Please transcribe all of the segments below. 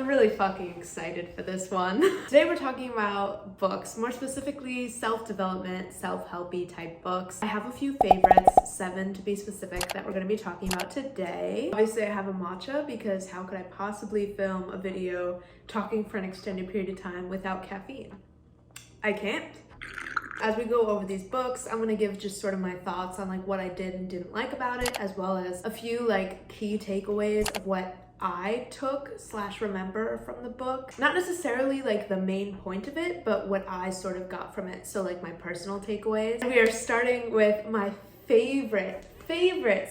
really fucking excited for this one. Today we're talking about books, more specifically self-development, self-helpy type books. I have a few favorites, 7 to be specific, that we're going to be talking about today. Obviously I have a matcha because how could I possibly film a video talking for an extended period of time without caffeine? I can't. As we go over these books, I'm gonna give just sort of my thoughts on like what I did and didn't like about it, as well as a few like key takeaways of what I took / remember from the book. Not necessarily like the main point of it, but what I sort of got from it. So like my personal takeaways. And we are starting with my favorite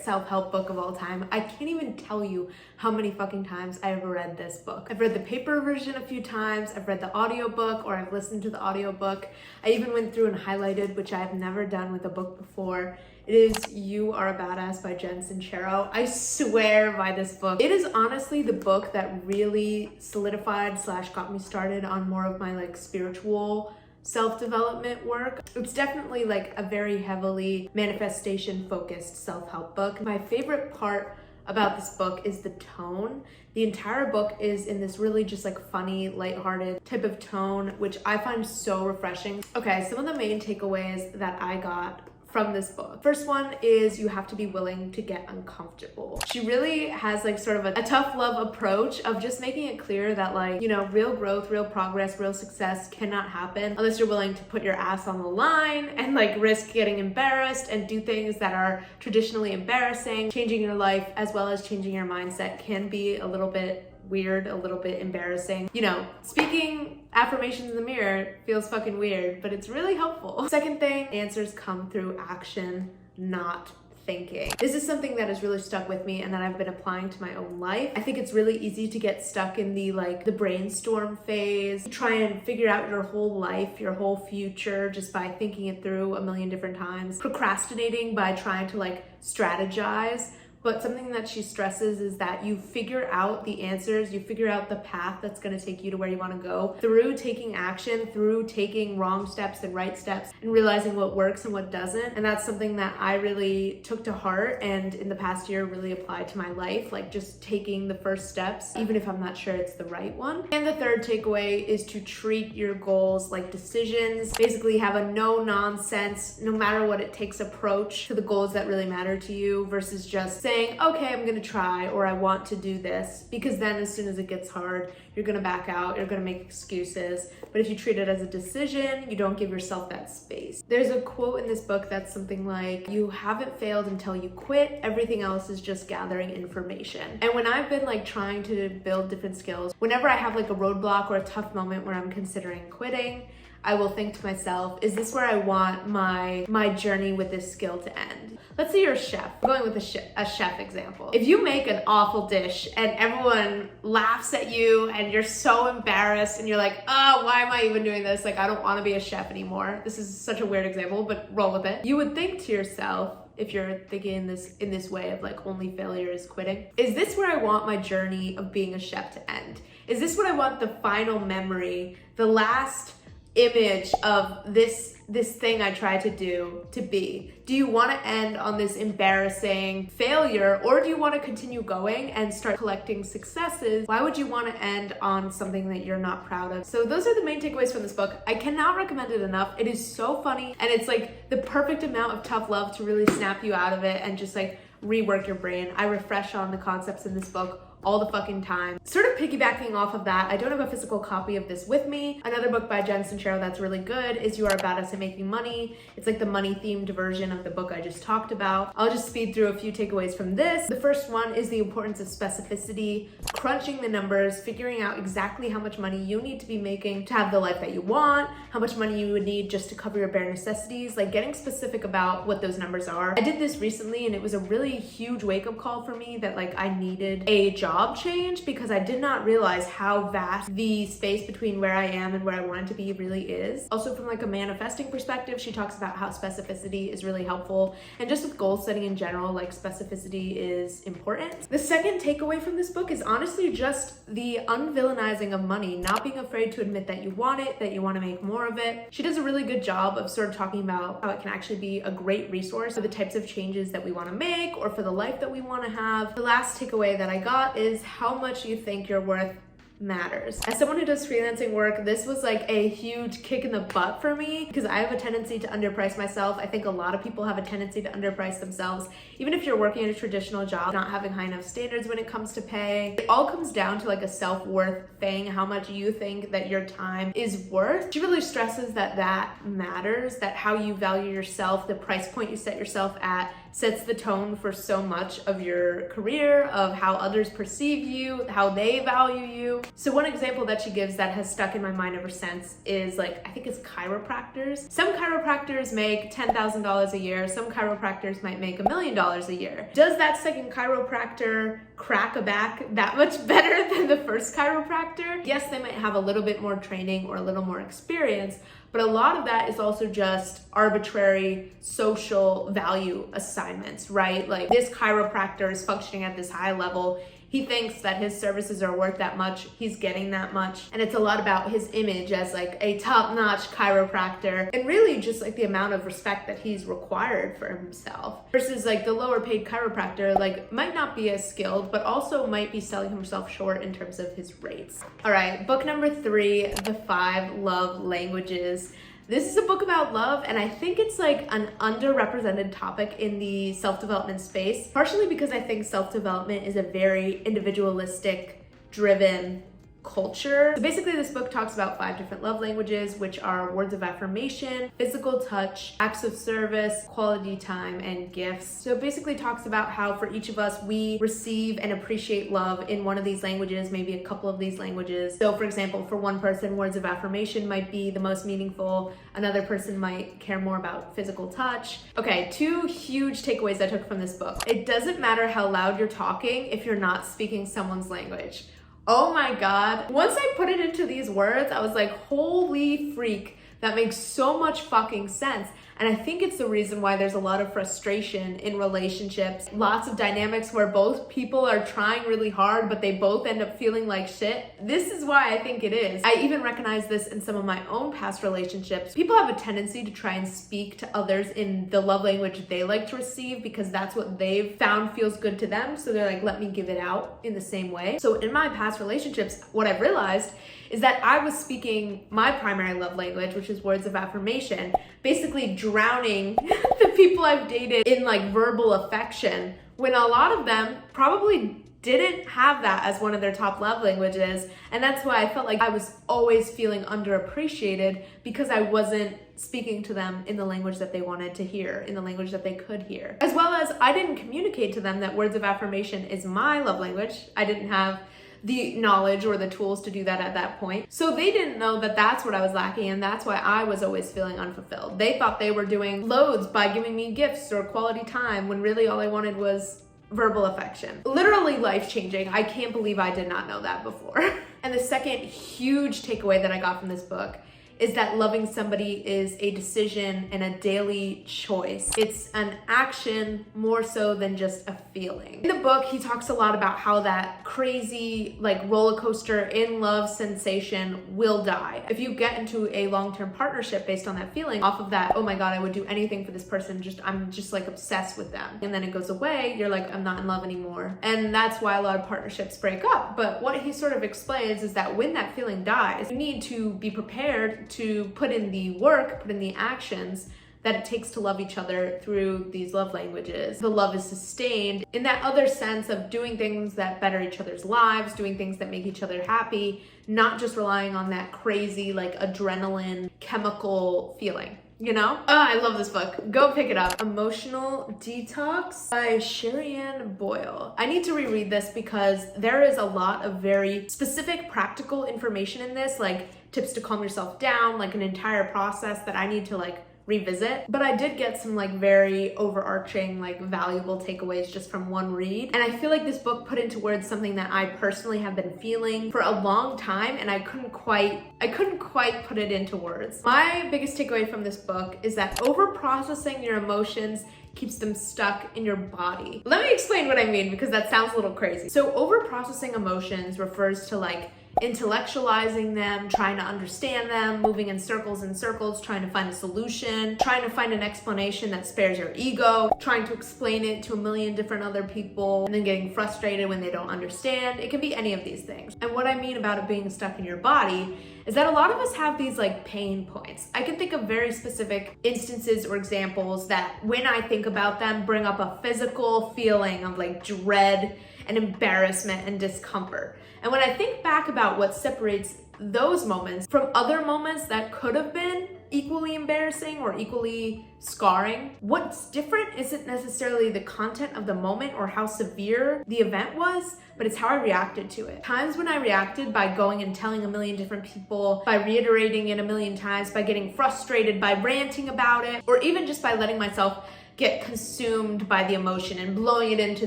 self-help book of all time. I can't even tell you how many fucking times I've read this book. I've read the paper version a few times, I've read the audiobook, or I've listened to the audiobook. I even went through and highlighted, which I've never done with a book before. It is You Are a Badass by Jen Sincero. I swear by this book. It is honestly the book that really solidified / got me started on more of my like spiritual self-development work. It's definitely like a very heavily manifestation focused self-help book. My favorite part about this book is the tone. The entire book is in this really just like funny, lighthearted type of tone, which I find so refreshing. Okay, some of the main takeaways that I got from this book. First one is you have to be willing to get uncomfortable. She really has like sort of a tough love approach of just making it clear that like, you know, real growth, real progress, real success cannot happen unless you're willing to put your ass on the line and like risk getting embarrassed and do things that are traditionally embarrassing. Changing your life as well as changing your mindset can be a little bit weird, a little bit embarrassing. You know, speaking affirmations in the mirror feels fucking weird, but it's really helpful. Second thing, answers come through action, not thinking. This is something that has really stuck with me and that I've been applying to my own life. I think it's really easy to get stuck in the brainstorm phase, try and figure out your whole life, your whole future just by thinking it through a million different times, procrastinating by trying to like strategize. But something that she stresses is that you figure out the answers, you figure out the path that's gonna take you to where you wanna go through taking action, through taking wrong steps and right steps and realizing what works and what doesn't. And that's something that I really took to heart and in the past year really applied to my life, like just taking the first steps, even if I'm not sure it's the right one. And the third takeaway is to treat your goals like decisions. Basically have a no nonsense, no matter what it takes approach to the goals that really matter to you versus just saying, okay, I'm gonna try, or I want to do this, because then as soon as it gets hard, you're gonna back out, you're gonna make excuses. But if you treat it as a decision, you don't give yourself that space. There's a quote in this book that's something like, you haven't failed until you quit, everything else is just gathering information. And when I've been like trying to build different skills, whenever I have like a roadblock or a tough moment where I'm considering quitting, I will think to myself, is this where I want my journey with this skill to end? Let's say you're a chef. I'm going with a chef example. If you make an awful dish and everyone laughs at you and you're so embarrassed and you're like, oh, why am I even doing this? Like, I don't want to be a chef anymore. This is such a weird example, but roll with it. You would think to yourself, if you're thinking in this way of like only failure is quitting, is this where I want my journey of being a chef to end? Is this what I want the final memory, the last image of this thing I tried to do to be? Do you want to end on this embarrassing failure, or do you want to continue going and start collecting successes? Why would you want to end on something that you're not proud of? So those are the main takeaways from this book. I cannot recommend it enough. It is so funny and it's like the perfect amount of tough love to really snap you out of it and just like rework your brain. I refresh on the concepts in this book all the fucking time. Sort of piggybacking off of that, I don't have a physical copy of this with me. Another book by Jen Sincero that's really good is You Are a Badass at Making Money. It's like the money themed version of the book I just talked about. I'll just speed through a few takeaways from this. The first one is the importance of specificity, crunching the numbers, figuring out exactly how much money you need to be making to have the life that you want, how much money you would need just to cover your bare necessities, like getting specific about what those numbers are. I did this recently and it was a really huge wake-up call for me that like I needed a job change because I did not realize how vast the space between where I am and where I want to be really is. Also from like a manifesting perspective, she talks about how specificity is really helpful, and just with goal setting in general, like specificity is important. The second takeaway from this book is honestly just the unvillainizing of money, not being afraid to admit that you want it, that you want to make more of it. She does a really good job of sort of talking about how it can actually be a great resource for the types of changes that we want to make or for the life that we want to have. The last takeaway that I got is how much you think you're worth matters. As someone who does freelancing work, this was like a huge kick in the butt for me because I have a tendency to underprice myself. I think a lot of people have a tendency to underprice themselves. Even if you're working in a traditional job, not having high enough standards when it comes to pay. It all comes down to like a self-worth thing, how much you think that your time is worth. She really stresses that that matters, that how you value yourself, the price point you set yourself at, sets the tone for so much of your career, of how others perceive you, how they value you. So one example that she gives that has stuck in my mind ever since is like, I think it's chiropractors. Some chiropractors make $10,000 a year. Some chiropractors might make $1 million a year. Does that second chiropractor crack a back that much better than the first chiropractor? Yes, they might have a little bit more training or a little more experience, but a lot of that is also just arbitrary social value assignments, right? Like this chiropractor is functioning at this high level. He thinks that his services are worth that much. He's getting that much. And it's a lot about his image as like a top-notch chiropractor and really just like the amount of respect that he's required for himself versus like the lower paid chiropractor, like might not be as skilled, but also might be selling himself short in terms of his rates. All right, book number 3, The 5 Love Languages. This is a book about love, and I think it's like an underrepresented topic in the self-development space, partially because I think self-development is a very individualistic, driven culture. So basically this book talks about 5 different love languages, which are words of affirmation, physical touch, acts of service, quality time, and gifts. So it basically talks about how for each of us, we receive and appreciate love in one of these languages, maybe a couple of these languages. So for example, for one person, words of affirmation might be the most meaningful. Another person might care more about physical touch. Okay, 2 huge takeaways I took from this book. It doesn't matter how loud you're talking if you're not speaking someone's language. Oh my God. Once I put it into these words, I was like, holy freak, that makes so much fucking sense. And I think it's the reason why there's a lot of frustration in relationships, lots of dynamics where both people are trying really hard, but they both end up feeling like shit. This is why I think it is. I even recognize this in some of my own past relationships. People have a tendency to try and speak to others in the love language they like to receive because that's what they've found feels good to them. So they're like, let me give it out in the same way. So in my past relationships, what I've realized is that I was speaking my primary love language, which is words of affirmation, basically drowning the people I've dated in like verbal affection, when a lot of them probably didn't have that as one of their top love languages. And that's why I felt like I was always feeling underappreciated because I wasn't speaking to them in the language that they wanted to hear, in the language that they could hear. As well as I didn't communicate to them that words of affirmation is my love language. I didn't have the knowledge or the tools to do that at that point. So they didn't know that that's what I was lacking, and that's why I was always feeling unfulfilled. They thought they were doing loads by giving me gifts or quality time when really all I wanted was verbal affection. Literally life-changing. I can't believe I did not know that before. And the second huge takeaway that I got from this book is that loving somebody is a decision and a daily choice. It's an action more so than just a feeling. In the book, he talks a lot about how that crazy like roller coaster in love sensation will die. If you get into a long-term partnership based on that feeling, off of that, oh my God, I would do anything for this person, I'm just like obsessed with them. And then it goes away, you're like, I'm not in love anymore. And that's why a lot of partnerships break up. But what he sort of explains is that when that feeling dies, you need to be prepared to put in the work, put in the actions that it takes to love each other through these love languages. The love is sustained in that other sense of doing things that better each other's lives, doing things that make each other happy, not just relying on that crazy like adrenaline chemical feeling. You know? I love this book. Go pick it up. Emotional Detox by Sherianna Boyle. I need to reread this because there is a lot of very specific practical information in this, like tips to calm yourself down, like an entire process that I need to like revisit. But I did get some like very overarching, like valuable takeaways just from one read. And I feel like this book put into words something that I personally have been feeling for a long time, and I couldn't quite put it into words. My biggest takeaway from this book is that over-processing your emotions keeps them stuck in your body. Let me explain what I mean because that sounds a little crazy. So over-processing emotions refers to like intellectualizing them, trying to understand them, moving in circles and circles, trying to find a solution, trying to find an explanation that spares your ego, trying to explain it to a million different other people, and then getting frustrated when they don't understand. It can be any of these things. And what I mean about it being stuck in your body is that a lot of us have these like pain points. I can think of very specific instances or examples that when I think about them bring up a physical feeling of like dread and embarrassment and discomfort. And when I think back about what separates those moments from other moments that could have been equally embarrassing or equally scarring, what's different isn't necessarily the content of the moment or how severe the event was, but it's how I reacted to it. Times when I reacted by going and telling a million different people, by reiterating it a million times, by getting frustrated, by ranting about it, or even just by letting myself get consumed by the emotion and blowing it into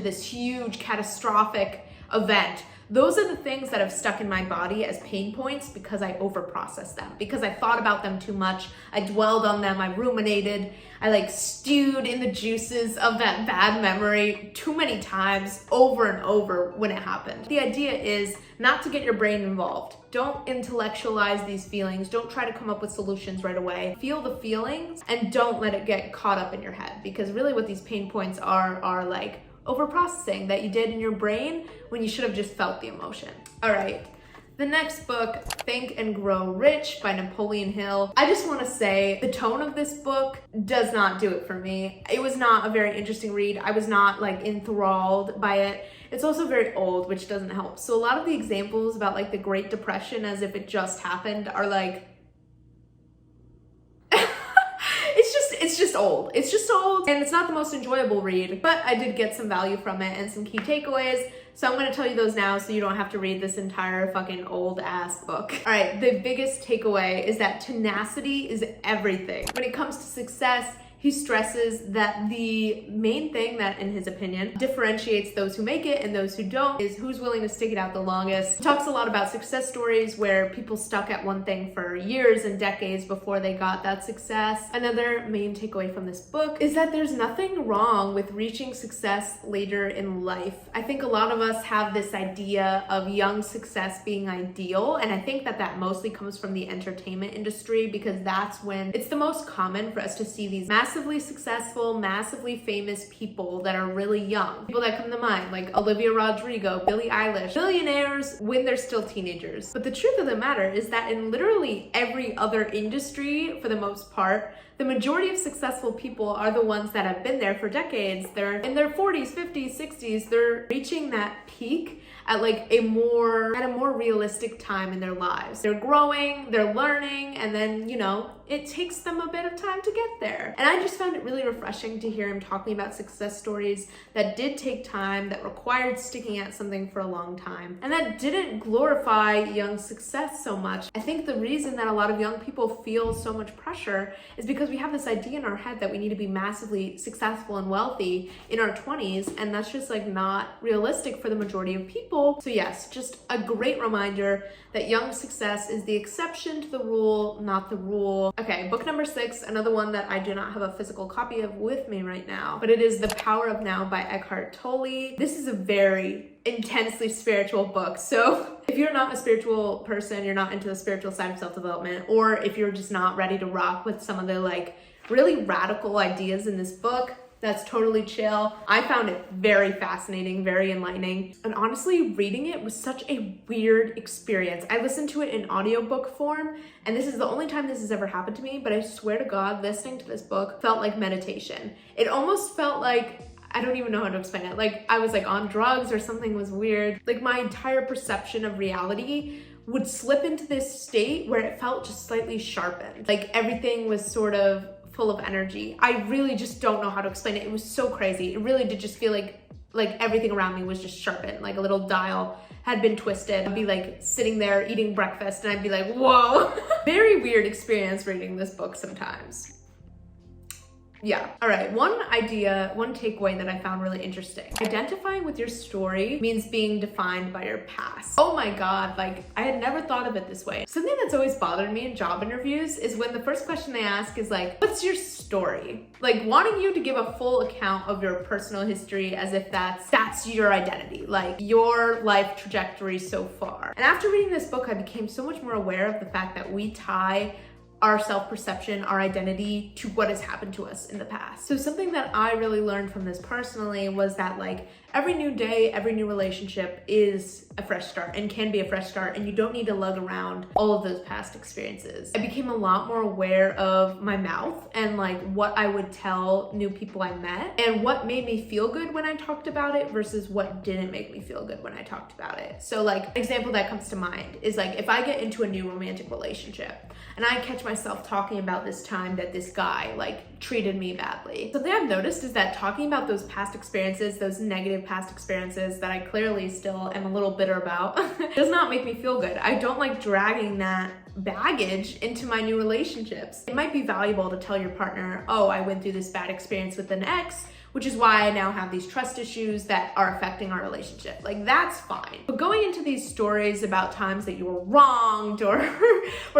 this huge catastrophic event. Those are the things that have stuck in my body as pain points because I overprocessed them, because I thought about them too much, I dwelled on them, I ruminated, I like stewed in the juices of that bad memory too many times over and over when it happened. The idea is not to get your brain involved. Don't intellectualize these feelings. Don't try to come up with solutions right away. Feel the feelings and don't let it get caught up in your head, because really what these pain points are like overprocessing that you did in your brain when you should have just felt the emotion. All right, the next book, Think and Grow Rich by Napoleon Hill. I just want to say the tone of this book does not do it for me. It was not a very interesting read. I was not like enthralled by it. It's also very old, which doesn't help. So a lot of the examples about like the Great Depression as if it just happened are like, it's just old. It's just old, and it's not the most enjoyable read, but I did get some value from it and some key takeaways. So I'm gonna tell you those now so you don't have to read this entire fucking old ass book. All right, the biggest takeaway is that tenacity is everything. When it comes to success, he stresses that the main thing that, in his opinion, differentiates those who make it and those who don't is who's willing to stick it out the longest. He talks a lot about success stories where people stuck at one thing for years and decades before they got that success. Another main takeaway from this book is that there's nothing wrong with reaching success later in life. I think a lot of us have this idea of young success being ideal, and I think that that mostly comes from the entertainment industry, because that's when it's the most common for us to see these massively successful, massively famous people that are really young. People that come to mind, like Olivia Rodrigo, Billie Eilish, billionaires when they're still teenagers. But the truth of the matter is that in literally every other industry, for the most part, the majority of successful people are the ones that have been there for decades. They're in their 40s, 50s, 60s. They're reaching that peak at like a more realistic time in their lives. They're growing, they're learning, and then, you know, it takes them a bit of time to get there. And I just found it really refreshing to hear him talking about success stories that did take time, that required sticking at something for a long time, and that didn't glorify young success so much. I think the reason that a lot of young people feel so much pressure is because we have this idea in our head that we need to be massively successful and wealthy in our 20s, and that's just like not realistic for the majority of people. So yes, just a great reminder that young success is the exception to the rule, not the rule. Okay, book number 6, another one that I do not have a physical copy of with me right now, but it is The Power of Now by Eckhart Tolle. This is a very intensely spiritual book. So if you're not a spiritual person, you're not into the spiritual side of self-development, or if you're just not ready to rock with some of the like really radical ideas in this book, that's totally chill. I found it very fascinating, very enlightening. And honestly, reading it was such a weird experience. I listened to it in audiobook form, and this is the only time this has ever happened to me, but I swear to God, listening to this book felt like meditation. It almost felt like, I don't even know how to explain it. Like I was like on drugs or something was weird. Like my entire perception of reality would slip into this state where it felt just slightly sharpened. Like everything was sort of full of energy. I really just don't know how to explain it. It was so crazy. It really did just feel like everything around me was just sharpened, like a little dial had been twisted. I'd be like sitting there eating breakfast and I'd be like, whoa. Very weird experience reading this book sometimes. Yeah. All right. One idea, one takeaway that I found really interesting. Identifying with your story means being defined by your past. Oh my God. Like, I had never thought of it this way. Something that's always bothered me in job interviews is when the first question they ask is like, what's your story? Like, wanting you to give a full account of your personal history as if that's your identity, like your life trajectory so far. And after reading this book, I became so much more aware of the fact that we tie our self-perception, our identity to what has happened to us in the past. So something that I really learned from this personally was that like every new day, every new relationship is a fresh start and can be a fresh start, and you don't need to lug around all of those past experiences. I became a lot more aware of my mouth and like what I would tell new people I met and what made me feel good when I talked about it versus what didn't make me feel good when I talked about it. So like an example that comes to mind is like if I get into a new romantic relationship and I catch myself talking about this time that this guy like treated me badly. Something I've noticed is that talking about those past experiences, those negative past experiences that I clearly still am a little bitter about, does not make me feel good. I don't like dragging that baggage into my new relationships. It might be valuable to tell your partner, oh, I went through this bad experience with an ex, which is why I now have these trust issues that are affecting our relationship. Like, that's fine. But going into these stories about times that you were wronged or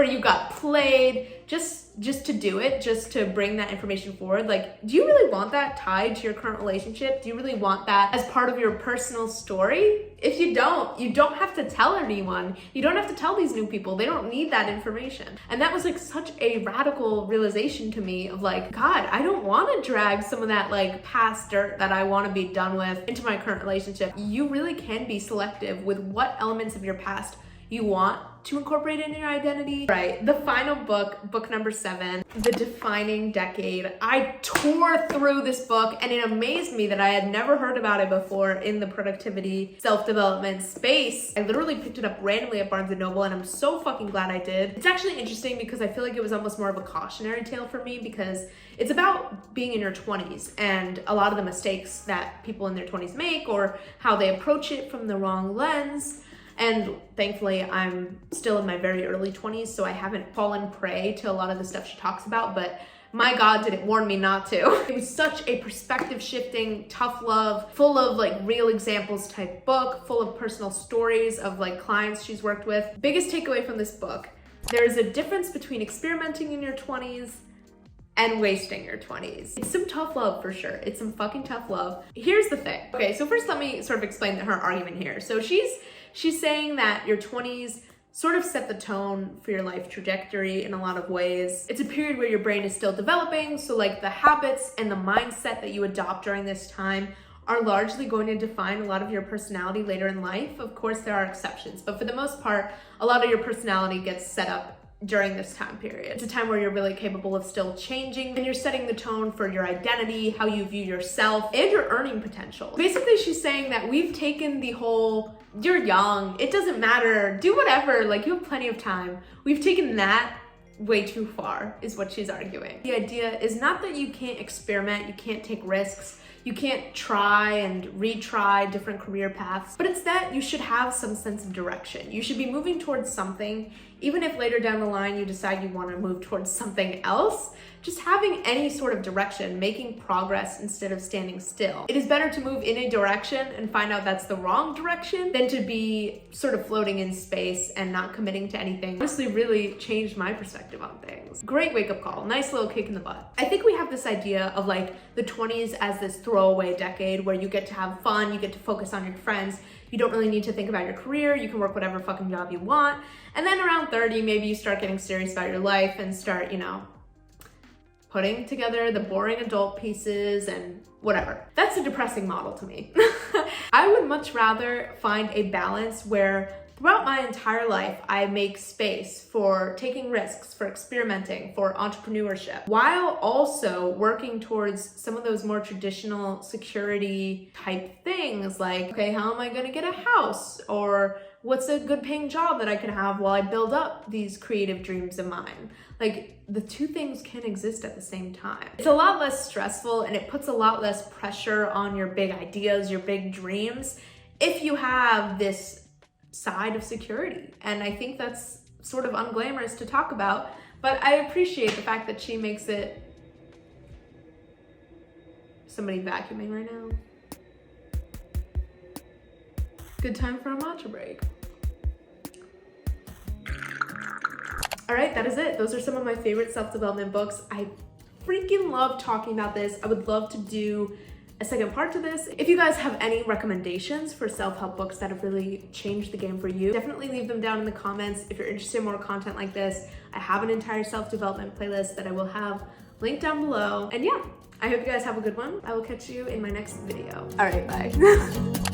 you got played, just to do it, just to bring that information forward, like, do you really want that tied to your current relationship? Do you really want that as part of your personal story? If you don't have to tell anyone. You don't have to tell these new people. They don't need that information. And that was like such a radical realization to me of like, God, I don't want to drag some of that like past dirt that I want to be done with into my current relationship. You really can be selective with what elements of your past you want to incorporate in your identity. Right, the final book number 7, The Defining Decade. I tore through this book and it amazed me that I had never heard about it before in the productivity, self-development space. I literally picked it up randomly at Barnes & Noble and I'm so fucking glad I did. It's actually interesting because I feel like it was almost more of a cautionary tale for me because it's about being in your 20s and a lot of the mistakes that people in their 20s make or how they approach it from the wrong lens. And thankfully, I'm still in my very early 20s, so I haven't fallen prey to a lot of the stuff she talks about, but my God, did it warn me not to. It was such a perspective shifting, tough love, full of like real examples type book, full of personal stories of like clients she's worked with. Biggest takeaway from this book, there is a difference between experimenting in your 20s and wasting your 20s. It's some tough love for sure. It's some fucking tough love. Here's the thing. Okay, so first let me sort of explain her argument here. So she's saying that your 20s sort of set the tone for your life trajectory in a lot of ways. It's a period where your brain is still developing, so like the habits and the mindset that you adopt during this time are largely going to define a lot of your personality later in life. Of course, there are exceptions, but for the most part, a lot of your personality gets set up during this time period. It's a time where you're really capable of still changing and you're setting the tone for your identity, how you view yourself, and your earning potential. Basically, she's saying that we've taken the whole, you're young, it doesn't matter, do whatever, like you have plenty of time. We've taken that way too far, is what she's arguing. The idea is not that you can't experiment, you can't take risks, you can't try and retry different career paths, but it's that you should have some sense of direction. You should be moving towards something, even if later down the line you decide you want to move towards something else. Just having any sort of direction, making progress instead of standing still. It is better to move in a direction and find out that's the wrong direction than to be sort of floating in space and not committing to anything. Honestly, really changed my perspective on things. Great wake-up call, nice little kick in the butt. I think we have this idea of like the 20s as this throwaway decade where you get to have fun, you get to focus on your friends, you don't really need to think about your career, you can work whatever fucking job you want. And then around 30, maybe you start getting serious about your life and start, putting together the boring adult pieces and whatever. That's a depressing model to me. I would much rather find a balance where throughout my entire life, I make space for taking risks, for experimenting, for entrepreneurship, while also working towards some of those more traditional security type things like, okay, how am I gonna get a house? Or what's a good paying job that I can have while I build up these creative dreams of mine? Like, the two things can exist at the same time. It's a lot less stressful and it puts a lot less pressure on your big ideas, your big dreams, if you have this side of security. And I think that's sort of unglamorous to talk about, but I appreciate the fact that she makes it somebody vacuuming right now. Good time for a matcha break. All right, that is it. Those are some of my favorite self-development books. I freaking love talking about this. I would love to do a second part to this. If you guys have any recommendations for self-help books that have really changed the game for you, definitely leave them down in the comments. If you're interested in more content like this, I have an entire self-development playlist that I will have linked down below. And yeah, I hope you guys have a good one. I will catch you in my next video. All right, bye.